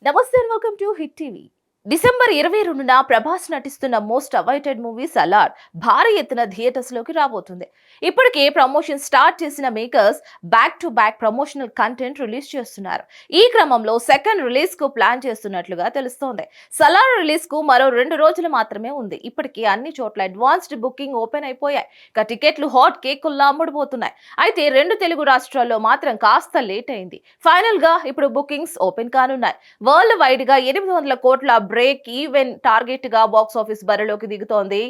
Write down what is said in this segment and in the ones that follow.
నమస్తే and welcome to hit TV. December 22న ప్రభాస్ నటిస్తున్న మోస్ట్ అవైటెడ్ మూవీ సలార్ భారీ ఎత్తున థియేటర్స్ లోకి రాబోతుంది. ఇప్పటికే ప్రమోషన్ స్టార్ట్ చేసిన makers back to back promotional content release చేస్తున్నారు. ఈ క్రమంలో సెకండ్ రిలీజ్ కు ప్లాన్ చేస్తున్నట్లుగా తెలుస్తోంది. సలార్ రిలీజ్ కు మరో 2 రోజులు మాత్రమే ఉంది. ఇప్పటికే అన్ని చోట్ల అడ్వాన్స్డ్ బుకింగ్ ఓపెన్ అయిపోయాయి. ఇక టికెట్లు హాట్ కేకుల్లా అమ్ముడుపోతున్నాయి. అయితే 2 తెలుగు రాష్ట్రాల్లో మాత్రం కాస్త లేట్ అయింది. ఫైనల్ గా ఇప్పుడు బుకింగ్స్ ఓపెన్ కానున్నాయి. వరల్డ్ వైడ్ గా 800 కోట్ల బ్రేక్ ఈవెన్ టార్గెట్ గా బాక్స్ ఆఫీస్ బరిలోకి దిగుతోంది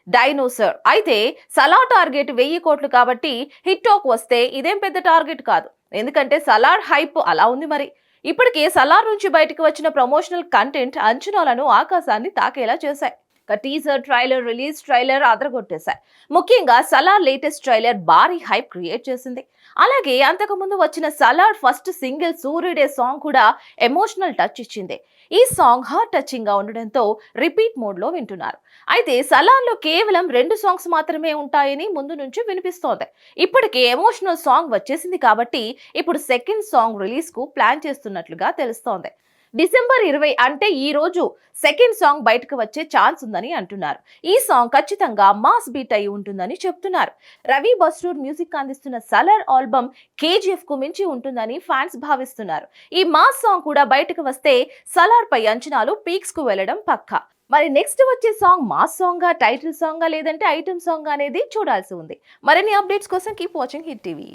డైనోసర్. అయితే సలార్ టార్గెట్ 1000 కోట్లు కాబట్టి హిట్ టాక్ వస్తే ఇదేం పెద్ద టార్గెట్ కాదు. ఎందుకంటే సలార్ హైప్ అలా ఉంది మరి. ఇప్పటికే సలార్ నుంచి బయటకు వచ్చిన ప్రమోషనల్ కంటెంట్ అంచనాలను ఆకాశాన్ని తాకేలా చేశాయి. టీజర్, ట్రైలర్, రిలీజ్ ట్రైలర్ అదరగొట్టేశాయి. ముఖ్యంగా సలార్ లేటెస్ట్ ట్రైలర్ భారీ హైప్ క్రియేట్ చేసింది. అలాగే అంతకుముందు వచ్చిన సలార్ ఫస్ట్ సింగిల్ సూర్యుడే సాంగ్ కూడా ఎమోషనల్ టచ్ ఇచ్చింది. ఈ సాంగ్ హార్ట్ టచింగ్ గా ఉండడంతో రిపీట్ మోడ్ లో వింటున్నారు. అయితే సలార్ లో కేవలం 2 సాంగ్స్ మాత్రమే ఉంటాయని ముందు నుంచి వినిపిస్తోంది. ఇప్పటికే ఎమోషనల్ సాంగ్ వచ్చేసింది కాబట్టి ఇప్పుడు సెకండ్ సాంగ్ రిలీజ్ కు ప్లాన్ చేస్తున్నట్లుగా తెలుస్తోంది. డిసెంబర్ 20 అంటే ఈ రోజు సెకండ్ సాంగ్ బయటకు వచ్చే ఛాన్స్ ఉందని అంటున్నారు. ఈ సాంగ్ ఖచ్చితంగా మాస్ బీట్ అయి ఉంటుందని చెప్తున్నారు. రవి బస్రూర్ మ్యూజిక్ అందిస్తున్న సలార్ ఆల్బమ్ కేజీఎఫ్ కు మించి ఉంటుందని ఫ్యాన్స్ భావిస్తున్నారు. ఈ మాస్ సాంగ్ కూడా బయటకు వస్తే సలార్ పై అంచనాలు పీక్స్ కు వెళ్లడం పక్కా. మరి నెక్స్ట్ వచ్చే song mass song, title song లేదంటే ఐటమ్ సాంగ్ అనేది చూడాల్సి ఉంది. మరిన్ని అప్డేట్స్ కోసం కీప్ వాచింగ్ హిట్ టీవీ.